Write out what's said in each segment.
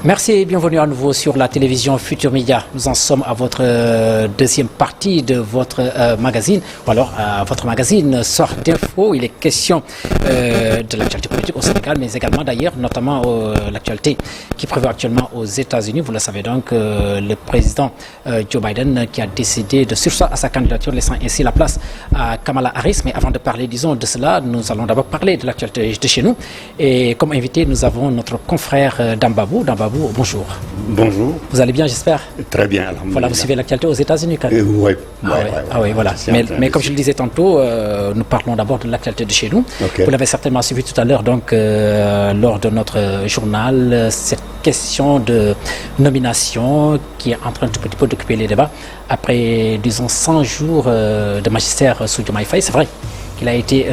Merci et bienvenue à nouveau sur la télévision Futur Média. Nous en sommes à votre deuxième partie de votre magazine, ou alors votre magazine Sort d'info. Il est question de l'actualité politique au Sénégal, mais également d'ailleurs, notamment l'actualité qui prévaut actuellement aux États-Unis. Vous le savez donc, le président Joe Biden qui a décidé de surseoir à sa candidature, laissant ainsi la place à Kamala Harris. Mais avant de parler, disons, de cela, nous allons d'abord parler de l'actualité de chez nous. Et comme invité, nous avons notre confrère Dambabou. Dambabou, bonjour. Bonjour. Vous allez bien, j'espère? Très bien, alhamdoulilah. Voilà, vous suivez l'actualité aux États-Unis quand même? Oui, voilà. Mais comme je le disais tantôt, nous parlons d'abord de l'actualité de chez nous. Okay. Vous l'avez certainement suivi tout à l'heure, donc, lors de notre journal, cette question de nomination qui est en train de petit peu d'occuper les débats après, disons, 100 jours de magistère sous Diomaye Faye. C'est vrai qu'il a été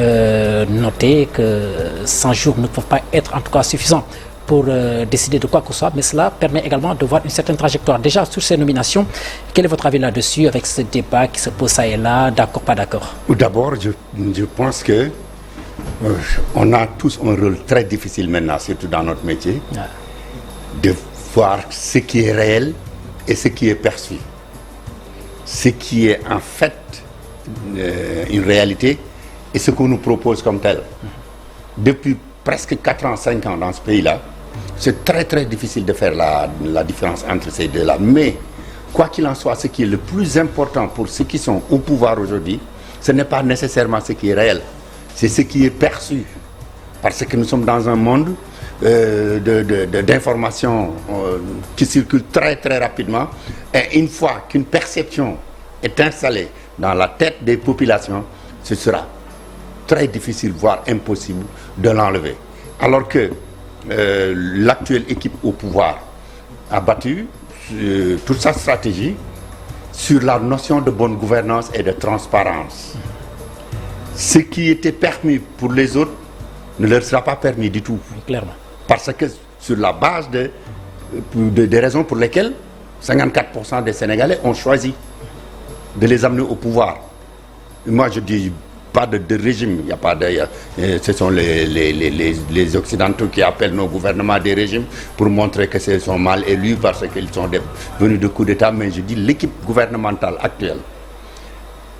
noté que 100 jours ne peuvent pas être en tout cas suffisants pour décider de quoi que ce soit, mais cela permet également de voir une certaine trajectoire. Déjà, sur ces nominations, quel est votre avis là-dessus, avec ce débat qui se pose ça et là, d'accord, pas d'accord? D'abord, je pense que on a tous un rôle très difficile maintenant, surtout dans notre métier, de voir ce qui est réel et ce qui est perçu. Ce qui est en fait une réalité et ce qu'on nous propose comme tel. Depuis presque 4 ans, 5 ans dans ce pays-là, c'est très très difficile de faire la différence entre ces deux-là. Mais, quoi qu'il en soit, ce qui est le plus important pour ceux qui sont au pouvoir aujourd'hui, ce n'est pas nécessairement ce qui est réel, c'est ce qui est perçu. Parce que nous sommes dans un monde d'informations qui circulent très très rapidement. Et une fois qu'une perception est installée dans la tête des populations, ce sera très difficile, voire impossible de l'enlever. Alors que l'actuelle équipe au pouvoir a battu toute sa stratégie sur la notion de bonne gouvernance et de transparence. Ce qui était permis pour les autres ne leur sera pas permis du tout. Clairement. Parce que sur la base des raisons pour lesquelles 54% des Sénégalais ont choisi de les amener au pouvoir. Moi, je dis pas de régime, il y a pas de, ce sont les Occidentaux qui appellent nos gouvernements des régimes pour montrer que ce sont mal élus parce qu'ils sont venus de coups d'État. Mais je dis l'équipe gouvernementale actuelle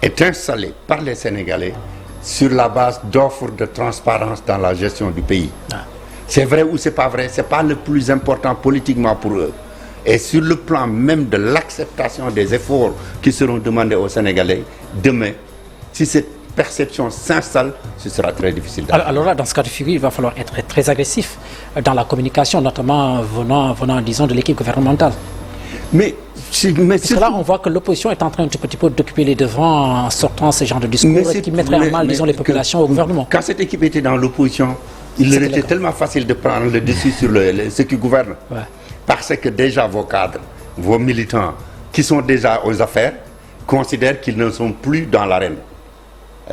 est installée par les Sénégalais sur la base d'offres de transparence dans la gestion du pays. C'est vrai ou c'est pas vrai, c'est pas le plus important politiquement pour eux. Et sur le plan même de l'acceptation des efforts qui seront demandés aux Sénégalais, demain, si cette perception s'installe, ce sera très difficile. Alors là, dans ce cas de figure, il va falloir être très agressif dans la communication, notamment venant disons, de l'équipe gouvernementale. Mais parce que là, on voit que l'opposition est en train de petit peu d'occuper les devants en sortant ce genre de discours qui mettrait en mal, disons, les populations au gouvernement. Quand cette équipe était dans l'opposition, il leur était tellement facile de prendre le dessus sur ceux qui gouvernent. Ouais. Parce que déjà vos cadres, vos militants, qui sont déjà aux affaires, considèrent qu'ils ne sont plus dans l'arène.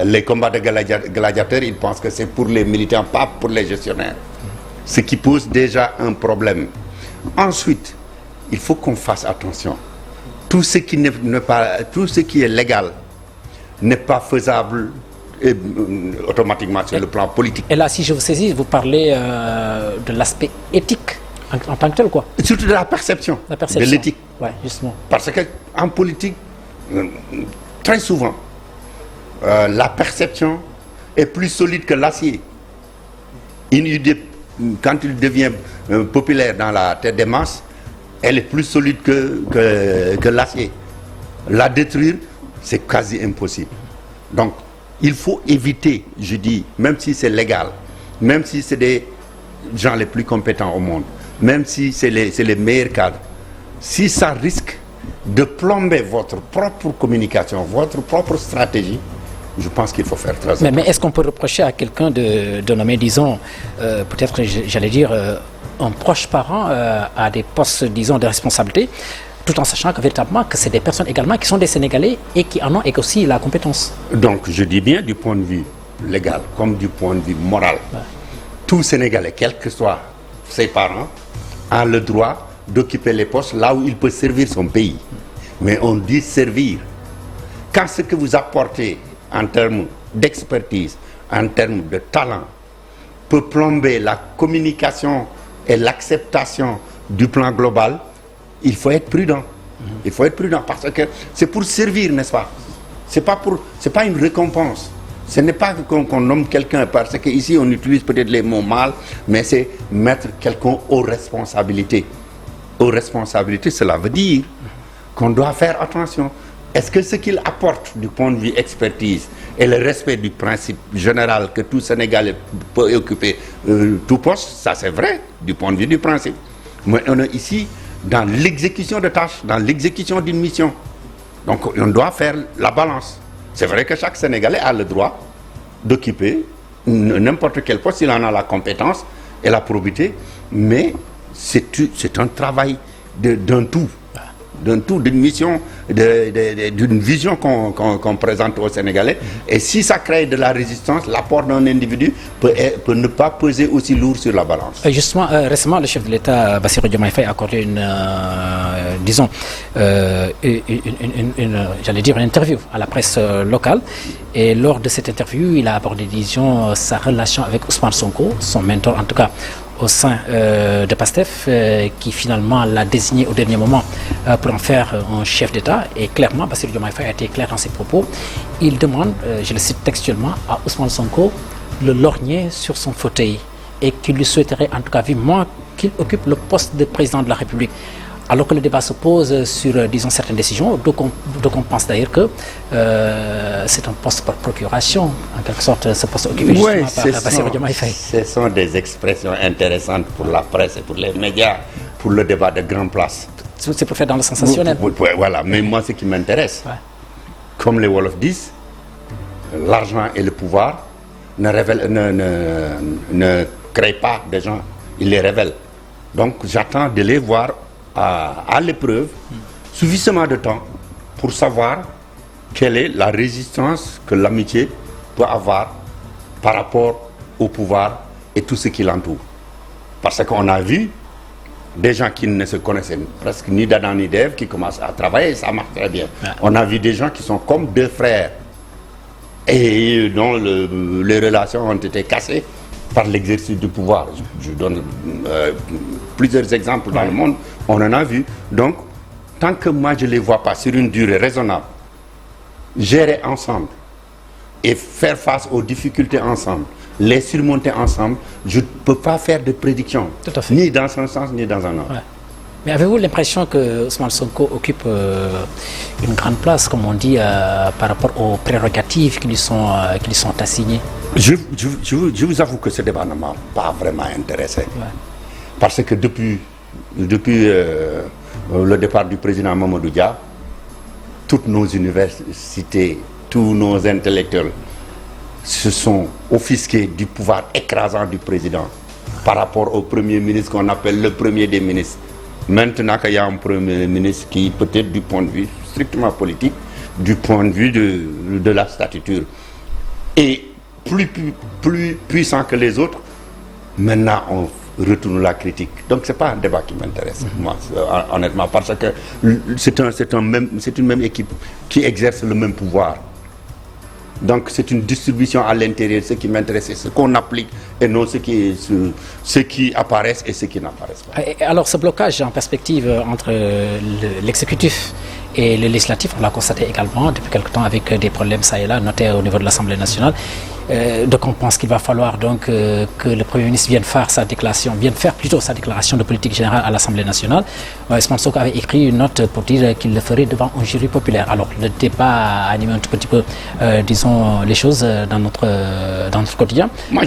Les combats de gladiateurs, ils pensent que c'est pour les militants, pas pour les gestionnaires. Ce qui pose déjà un problème. Ensuite, il faut qu'on fasse attention. Tout ce qui est légal n'est pas faisable automatiquement sur le plan politique. Et là, si je vous saisis, vous parlez de l'aspect éthique en tant que tel, quoi. Surtout de la perception. De l'éthique. Ouais, justement. Parce qu'en politique, très souvent, la perception est plus solide que l'acier. Une idée, quand il devient populaire dans la tête des masses, elle est plus solide que l'acier. La détruire, c'est quasi impossible. Donc, il faut éviter, je dis, même si c'est légal, même si c'est des gens les plus compétents au monde, même si c'est les meilleurs cadres, si ça risque de plomber votre propre communication, votre propre stratégie, je pense qu'il faut faire très attention. Mais est-ce qu'on peut reprocher à quelqu'un de nommer, disons, peut-être, j'allais dire, un proche parent à des postes, disons, de responsabilité, tout en sachant que véritablement que c'est des personnes également qui sont des Sénégalais et qui en ont aussi la compétence? Donc, je dis bien du point de vue légal comme du point de vue moral. Ouais. Tout Sénégalais, quels que soient ses parents, a le droit d'occuper les postes là où il peut servir son pays. Mais on dit servir. Quand ce que vous apportez en termes d'expertise, en termes de talent, peut plomber la communication et l'acceptation du plan global, il faut être prudent. Il faut être prudent parce que c'est pour servir, n'est-ce pas? C'est pas une récompense. Ce n'est pas qu'on nomme quelqu'un parce qu'ici on utilise peut-être les mots mal, mais c'est mettre quelqu'un aux responsabilités. Aux responsabilités, cela veut dire qu'on doit faire attention. Est-ce que ce qu'il apporte du point de vue expertise et le respect du principe général que tout Sénégalais peut occuper tout poste, ça c'est vrai du point de vue du principe. Mais on est ici dans l'exécution de tâches, dans l'exécution d'une mission. Donc on doit faire la balance. C'est vrai que chaque Sénégalais a le droit d'occuper n'importe quel poste, il en a la compétence et la probité, mais c'est un travail d'un tout. D'une mission, d'une vision qu'on présente aux Sénégalais. Et si ça crée de la résistance, l'apport d'un individu peut ne pas peser aussi lourd sur la balance. Justement, récemment, le chef de l'État, Bassirou Diomaye Faye, a accordé une interview à la presse locale. Et lors de cette interview, il a abordé, disons, sa relation avec Ousmane Sonko, son mentor en tout cas, au sein de PASTEF, qui finalement l'a désigné au dernier moment pour en faire un chef d'État. Et clairement, Bassirou Diomaye Faye a été clair dans ses propos. Il demande, je le cite textuellement, à Ousmane Sonko le lorgner sur son fauteuil et qu'il lui souhaiterait en tout cas vivement qu'il occupe le poste de président de la République. Alors que le débat se pose sur, disons, certaines décisions, donc on pense d'ailleurs que c'est un poste par procuration, en quelque sorte, ce poste occupé justement par Bassirou Diomaye Faye. Ce sont des expressions intéressantes pour la presse et pour les médias, pour le débat de grande place. C'est pour faire dans le sensationnel. Voilà, mais moi, ce qui m'intéresse, comme les Wolofs disent, l'argent et le pouvoir ne créent pas des gens, ils les révèlent. Donc, j'attends de les voir à l'épreuve suffisamment de temps pour savoir quelle est la résistance que l'amitié peut avoir par rapport au pouvoir et tout ce qui l'entoure. Parce qu'on a vu des gens qui ne se connaissaient presque ni d'Adam ni d'Ève qui commencent à travailler et ça marche très bien. On a vu des gens qui sont comme deux frères et dont les relations ont été cassées par l'exercice du pouvoir. Je donne plusieurs exemples dans le monde, on en a vu. Donc, tant que moi je ne les vois pas sur une durée raisonnable, gérer ensemble et faire face aux difficultés ensemble, les surmonter ensemble, je ne peux pas faire de prédiction, ni dans un sens ni dans un autre. Ouais. Mais avez-vous l'impression que Ousmane Sonko occupe une grande place, comme on dit, par rapport aux prérogatives qui lui sont assignées? Je vous avoue que ce débat ne m'a pas vraiment intéressé. Parce que depuis le départ du président Mamadou Dia, toutes nos universités, tous nos intellectuels se sont offusqués du pouvoir écrasant du président par rapport au premier ministre qu'on appelle le premier des ministres. Maintenant qu'il y a un premier ministre qui, peut-être du point de vue strictement politique, du point de vue de la statuture, est plus puissant que les autres, maintenant on retourne la critique. Donc ce n'est pas un débat qui m'intéresse, moi, honnêtement, parce que c'est une même équipe qui exerce le même pouvoir. Donc c'est une distribution à l'intérieur. Ce qui m'intéresse, c'est ce qu'on applique et non ce qui apparaissent et ce qui n'apparaissent pas. Et alors ce blocage en perspective entre l'exécutif et le législatif, on l'a constaté également depuis quelque temps avec des problèmes ça et là, notés au niveau de l'Assemblée nationale. Donc on pense qu'il va falloir donc que le Premier ministre vienne faire sa déclaration de politique générale à l'Assemblée nationale. Ousmane Sonko avait écrit une note pour dire qu'il le ferait devant un jury populaire. Alors le débat a animé un tout petit peu, disons, les choses dans notre quotidien. Mais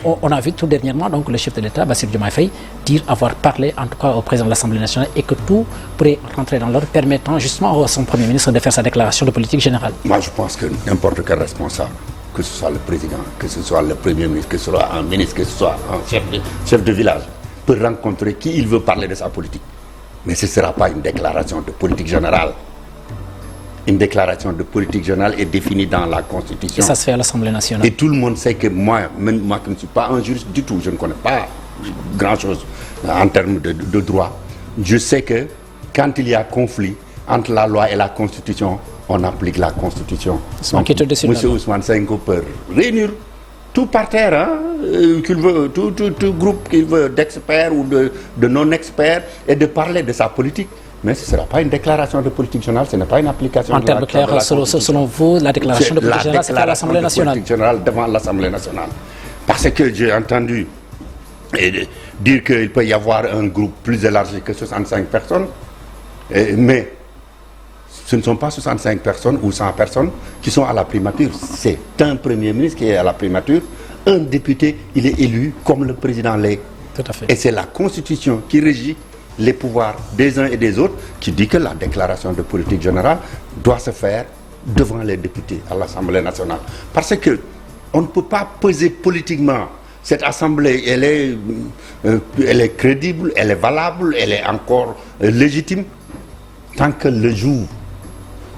on a vu tout dernièrement donc le chef de l'État, Bassirou Diomaye Faye, dire avoir parlé en tout cas au président de l'Assemblée nationale et que tout pourrait rentrer dans l'ordre, permettant justement à son Premier ministre de faire sa déclaration de politique générale. Moi je pense que n'importe quel responsable, que ce soit le président, que ce soit le Premier ministre, que ce soit un ministre, que ce soit un chef de village, peut rencontrer qui il veut parler de sa politique. Mais ce ne sera pas une déclaration de politique générale. Une déclaration de politique générale est définie dans la Constitution. Et ça se fait à l'Assemblée nationale. Et tout le monde sait que moi qui ne suis pas un juriste du tout, je ne connais pas grand-chose en termes de droit. Je sais que quand il y a conflit entre la loi et la Constitution, on applique la Constitution. Donc, M. Ousmane Sonko peut réunir tout par terre, hein, tout groupe qu'il veut d'experts ou de non-experts, et de parler de sa politique. Mais ce ne sera pas une déclaration de politique générale, ce n'est pas une application de la Constitution. Selon vous, la déclaration de politique générale, c'est à l'Assemblée nationale. Devant l'Assemblée nationale. Parce que j'ai entendu dire qu'il peut y avoir un groupe plus élargi que 65 personnes, mais ce ne sont pas 65 personnes ou 100 personnes qui sont à la primature. C'est un Premier ministre qui est à la primature, un député, il est élu comme le président l'est. Tout à fait. Et c'est la Constitution qui régit les pouvoirs des uns et des autres, qui dit que la déclaration de politique générale doit se faire devant les députés à l'Assemblée nationale. Parce que on ne peut pas peser politiquement. Cette Assemblée, elle est crédible, elle est valable, elle est encore légitime, tant que le jour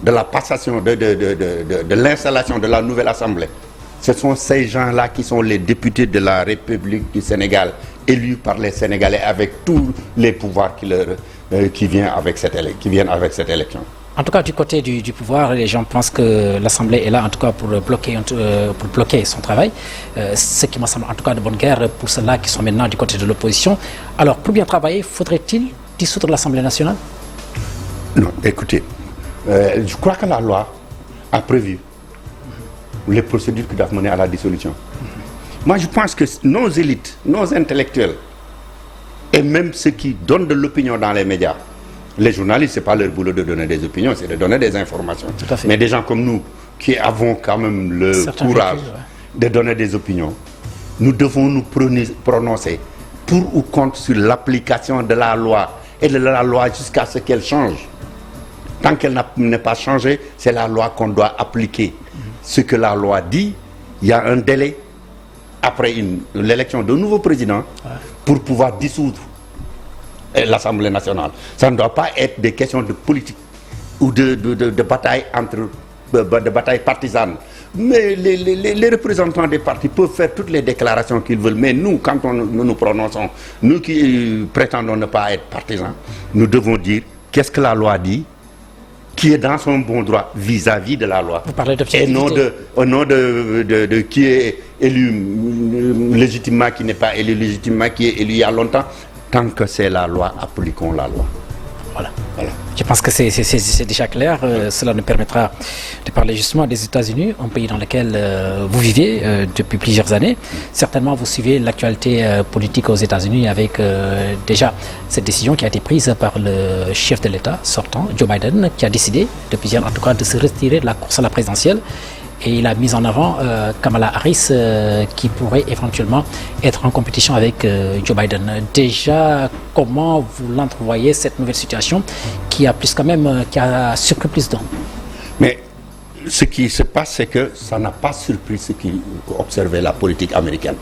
de la passation, de l'installation de la nouvelle Assemblée, ce sont ces gens-là qui sont les députés de la République du Sénégal, élus par les Sénégalais avec tous les pouvoirs qui viennent avec cette élection. En tout cas, du côté du pouvoir, les gens pensent que l'Assemblée est là, en tout cas, pour bloquer son travail. Ce qui me semble, en tout cas, de bonne guerre pour ceux-là qui sont maintenant du côté de l'opposition. Alors, pour bien travailler, faudrait-il dissoudre l'Assemblée nationale? Non, écoutez, je crois que la loi a prévu les procédures qui doivent mener à la dissolution. Moi, je pense que nos élites, nos intellectuels, et même ceux qui donnent de l'opinion dans les médias, les journalistes, ce n'est pas leur boulot de donner des opinions, c'est de donner des informations. Tout à fait. Mais des gens comme nous, qui avons quand même le courage de donner des opinions, nous devons nous prononcer pour ou contre sur l'application de la loi, et de la loi jusqu'à ce qu'elle change. Tant qu'elle n'est pas changée, c'est la loi qu'on doit appliquer. Ce que la loi dit, il y a un délai après l'élection d'un nouveau président pour pouvoir dissoudre l'Assemblée nationale. Ça ne doit pas être des questions de politique ou de bataille de bataille partisane. Mais les représentants des partis peuvent faire toutes les déclarations qu'ils veulent. Mais nous, quand nous nous prononçons, nous qui prétendons ne pas être partisans, nous devons dire qu'est-ce que la loi dit, qui est dans son bon droit vis-à-vis de la loi. Vous parlez et non de qui est élu légitimement, qui n'est pas élu légitimement, qui est élu il y a longtemps. Tant que c'est la loi, appliquons la loi. Voilà. Je pense que c'est déjà clair. Cela nous permettra de parler justement des États-Unis, un pays dans lequel vous vivez depuis plusieurs années. Certainement, vous suivez l'actualité politique aux États-Unis avec déjà cette décision qui a été prise par le chef de l'État sortant, Joe Biden, qui a décidé depuis hier, en tout cas, de se retirer de la course à la présidentielle. Et il a mis en avant Kamala Harris qui pourrait éventuellement être en compétition avec Joe Biden. Déjà, comment vous l'entrevoyez cette nouvelle situation qui a surpris plus d'hommes? Mais ce qui se passe, c'est que ça n'a pas surpris ceux qui observaient la politique américaine.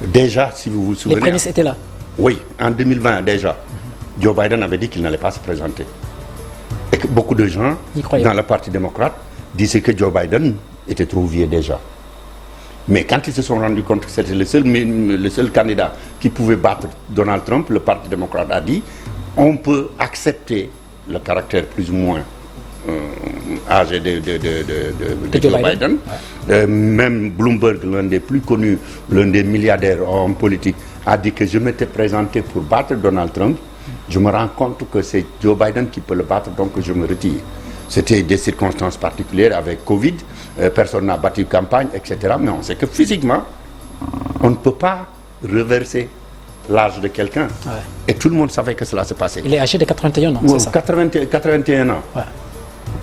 Déjà, si vous vous souvenez... Les prémices étaient là. Oui, en 2020 déjà. Joe Biden avait dit qu'il n'allait pas se présenter. Et que beaucoup de gens dans le Parti démocrate disaient que Joe Biden était trop vieux déjà. Mais quand ils se sont rendus compte que c'était le seul candidat qui pouvait battre Donald Trump, le Parti démocrate a dit on peut accepter le caractère plus ou moins âgé de Joe Biden. Même Bloomberg, l'un des plus connus, l'un des milliardaires hommes politiques, a dit que je m'étais présenté pour battre Donald Trump. Je me rends compte que c'est Joe Biden qui peut le battre, donc je me retire. C'était des circonstances particulières avec Covid, personne n'a battu campagne, etc. Mais on sait que physiquement, on ne peut pas reverser l'âge de quelqu'un. Ouais. Et tout le monde savait que cela se passait. Il est âgé de 81 ans, c'est ça? 81 ans. Ouais.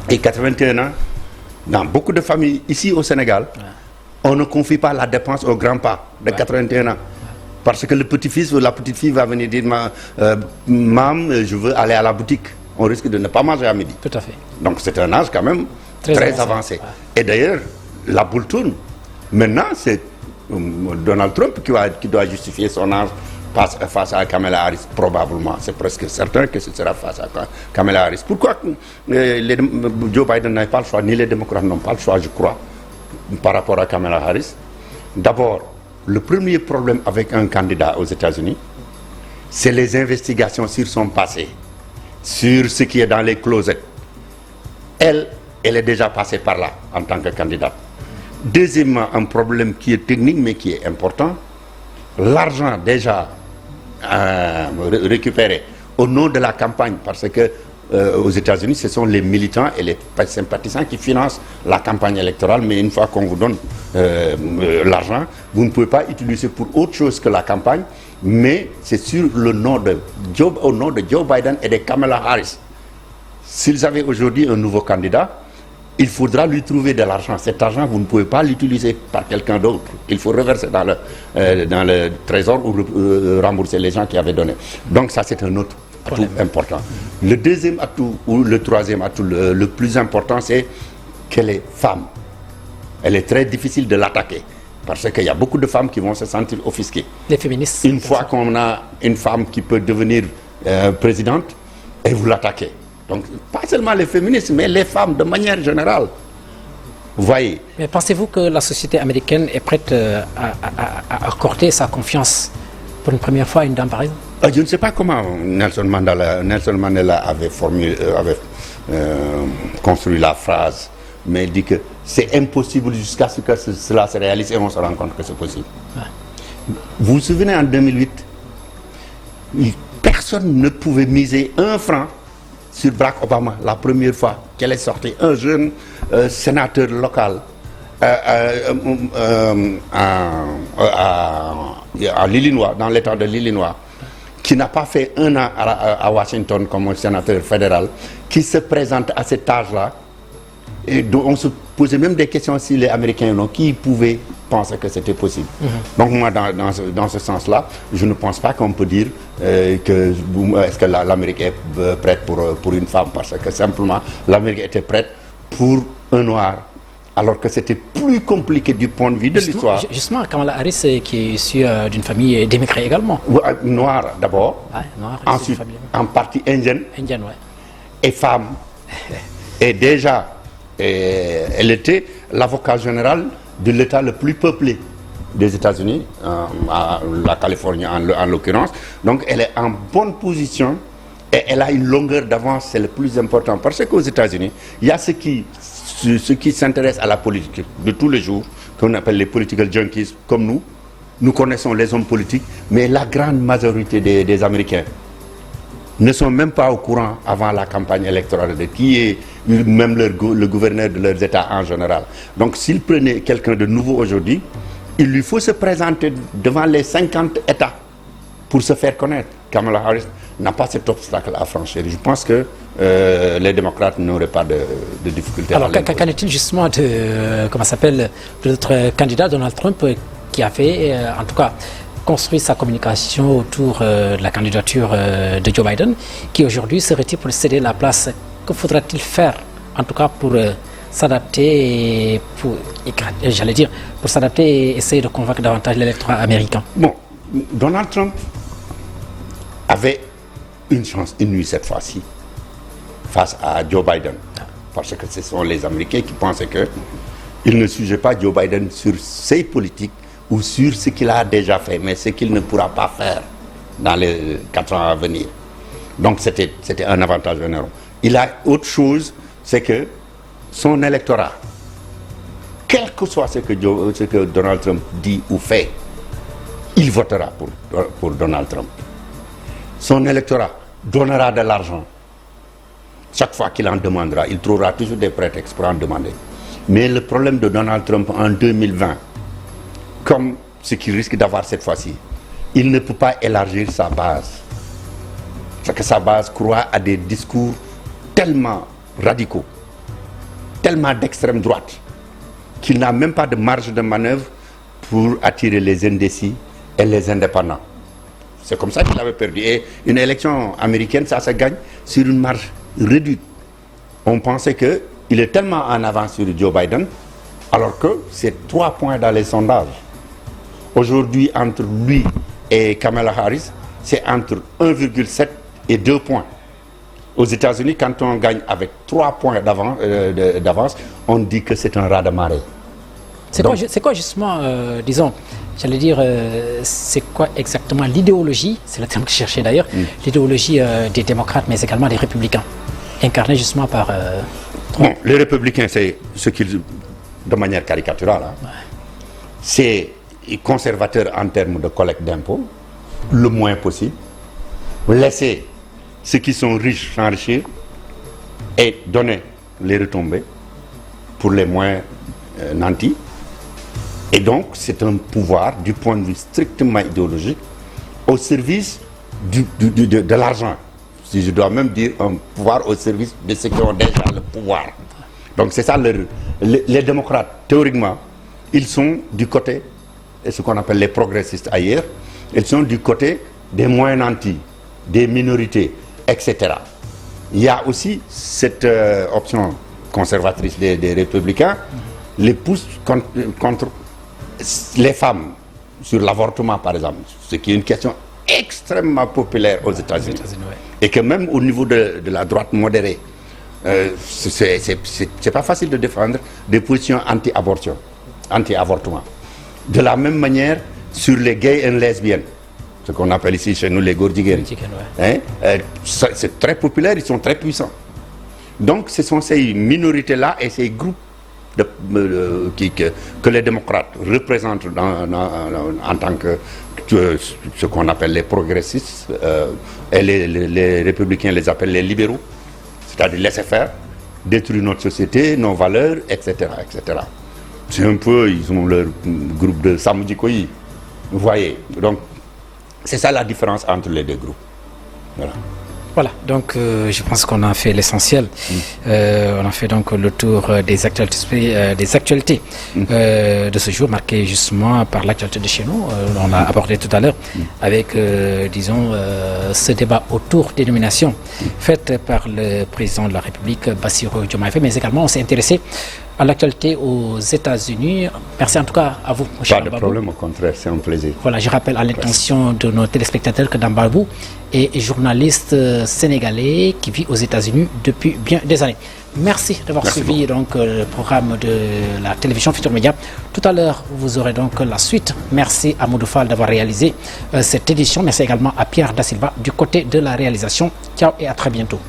Et 81 ans, dans beaucoup de familles ici au Sénégal, on ne confie pas la dépense au grand-père de 81 ans. Parce que le petit-fils ou la petite-fille va venir dire Maman, je veux aller à la boutique. On risque de ne pas manger à midi. Tout à fait. Donc c'est un âge quand même très avancé. Ouais. Et d'ailleurs, la boule tourne. Maintenant, c'est Donald Trump qui doit justifier son âge face à Kamala Harris, probablement. C'est presque certain que ce sera face à Kamala Harris. Pourquoi Joe Biden n'a pas le choix, ni les démocrates n'ont pas le choix, je crois, par rapport à Kamala Harris? D'abord, le premier problème avec un candidat aux États-Unis, c'est les investigations sur son passé, sur ce qui est dans les closets. Elle est déjà passée par là en tant que candidate. Deuxièmement, un problème qui est technique mais qui est important, l'argent déjà récupéré au nom de la campagne, parce que aux États-Unis, ce sont les militants et les sympathisants qui financent la campagne électorale, mais une fois qu'on vous donne l'argent, vous ne pouvez pas utiliser pour autre chose que la campagne, mais c'est sur le nom de au nom de Joe Biden et de Kamala Harris. S'ils avaient aujourd'hui un nouveau candidat, il faudra lui trouver de l'argent. Cet argent, vous ne pouvez pas l'utiliser par quelqu'un d'autre. Il faut reverser dans le trésor ou rembourser les gens qui avaient donné. Donc ça, c'est un autre atout important. Le deuxième atout ou le troisième atout, le plus important, c'est qu'elle est femme. Elle est très difficile de l'attaquer parce qu'il y a beaucoup de femmes qui vont se sentir offusquées. Les féministes. Une fois qu'on a une femme qui peut devenir présidente, et vous l'attaquez. Donc, pas seulement les féministes, mais les femmes de manière générale. Vous voyez. Mais pensez-vous que la société américaine est prête à accorder sa confiance pour une première fois à une dame pareille? Je ne sais pas comment Nelson Mandela avait construit la phrase, mais il dit que c'est impossible jusqu'à ce que cela se réalise et on se rend compte que c'est possible. Ouais. Vous vous souvenez, en 2008, personne ne pouvait miser un franc sur Barack Obama, la première fois qu'elle est sortie, un jeune sénateur local à l'Illinois, dans l'État de l'Illinois, qui n'a pas fait un an à Washington comme un sénateur fédéral, qui se présente à cet âge-là, et on se posait même des questions si les Américains qui pouvaient penser que c'était possible. Donc moi, dans ce sens-là, je ne pense pas qu'on peut dire est-ce que l'Amérique est prête pour une femme, parce que simplement l'Amérique était prête pour un noir, alors que c'était plus compliqué du point de vue de l'histoire. Justement, Kamala Harris, qui est issue d'une famille d'immigrés également. Noire d'abord, ensuite en partie indienne, et femme. Et déjà, elle était l'avocat général de l'État le plus peuplé des États-Unis, la Californie en l'occurrence. Donc elle est en bonne position et elle a une longueur d'avance, c'est le plus important. Parce qu'aux États-Unis, il y a ceux qui s'intéressent à la politique de tous les jours, qu'on appelle les political junkies, comme nous. Nous connaissons les hommes politiques, mais la grande majorité des Américains ne sont même pas au courant avant la campagne électorale de qui est même le gouverneur de leurs États en général. Donc s'ils prenaient quelqu'un de nouveau aujourd'hui, il lui faut se présenter devant les 50 États pour se faire connaître. Kamala Harris n'a pas cet obstacle à franchir. Je pense que les démocrates n'auraient pas de difficulté. Alors qu'en est-il justement de notre candidat Donald Trump qui a fait, en tout cas, construit sa communication autour de la candidature de Joe Biden, qui aujourd'hui serait-il pour céder la place? Que faudra-t-il faire, en tout cas, pour s'adapter, pour s'adapter et essayer de convaincre davantage l'électorat américain? Bon, Donald Trump avait une chance inouïe cette fois-ci face à Joe Biden, parce que ce sont les Américains qui pensaient qu'il ne suivait pas Joe Biden sur ses politiques ou sur ce qu'il a déjà fait, mais ce qu'il ne pourra pas faire dans les 4 ans à venir. Donc c'était un avantage énorme. Il a autre chose, c'est que son électorat, quel que soit ce que Donald Trump dit ou fait, il votera pour Donald Trump. Son électorat donnera de l'argent. Chaque fois qu'il en demandera, il trouvera toujours des prétextes pour en demander. Mais le problème de Donald Trump en 2020, comme ce qu'il risque d'avoir cette fois-ci, il ne peut pas élargir sa base. C'est que sa base croit à des discours tellement radicaux, tellement d'extrême droite, qu'il n'a même pas de marge de manœuvre pour attirer les indécis et les indépendants. C'est comme ça qu'il avait perdu. Et une élection américaine, ça se gagne sur une marge réduite. On pensait qu'il est tellement en avance sur Joe Biden, alors que c'est 3 points dans les sondages. Aujourd'hui, entre lui et Kamala Harris, c'est entre 1,7 et 2 points. Aux États-Unis, quand on gagne avec 3 points d'avance, on dit que c'est un raz-de-marée. C'est quoi justement, disons, j'allais dire, c'est quoi exactement l'idéologie, c'est le terme que je cherchais d'ailleurs, l'idéologie des démocrates, mais également des républicains, incarnée justement par Trump? Bon, les républicains, c'est ce qu'ils de manière caricaturale, hein, c'est conservateur en termes de collecte d'impôts, le moins possible, laisser ceux qui sont riches s'enrichir et donner les retombées pour les moins nantis. Et donc, c'est un pouvoir, du point de vue strictement idéologique, au service de l'argent. Si je dois même dire un pouvoir au service de ceux qui ont déjà le pouvoir. Donc, c'est ça, les démocrates, théoriquement, ils sont du côté, et ce qu'on appelle les progressistes ailleurs, ils sont du côté des moins nantis, des minorités, etc. Il y a aussi cette option conservatrice des républicains, les pousse contre les femmes sur l'avortement, par exemple, ce qui est une question extrêmement populaire aux États-Unis. Et que même au niveau de la droite modérée, c'est pas facile de défendre des positions anti-avortement. De la même manière, sur les gays et lesbiennes, ce qu'on appelle ici chez nous les gordigènes, c'est très populaire, ils sont très puissants. Donc ce sont ces minorités-là et ces groupes que les démocrates représentent en tant que ce qu'on appelle les progressistes, et les républicains les appellent les libéraux, c'est-à-dire laisser faire, détruire notre société, nos valeurs, etc. etc. C'est un peu, ils ont leur groupe de Samudjikoyi, vous voyez. Donc, c'est ça la différence entre les deux groupes. Voilà, donc je pense qu'on a fait l'essentiel. On a fait donc le tour des actualités de ce jour, marqué justement par l'actualité de chez nous. On l'a abordé tout à l'heure avec, disons, ce débat autour des nominations faites par le président de la République, Bassirou Diomaye Faye, mais également on s'est intéressé à l'actualité aux États-Unis. Merci en tout cas à vous, mon cher Pas de problème, au contraire, c'est un plaisir. Voilà, je rappelle à l'intention de nos téléspectateurs que Dambabou est journaliste sénégalais qui vit aux États-Unis depuis bien des années. Merci d'avoir suivi donc le programme de la télévision Futur Média. Tout à l'heure, vous aurez donc la suite. Merci à Modou Fall d'avoir réalisé cette édition. Merci également à Pierre Da Silva du côté de la réalisation. Ciao et à très bientôt.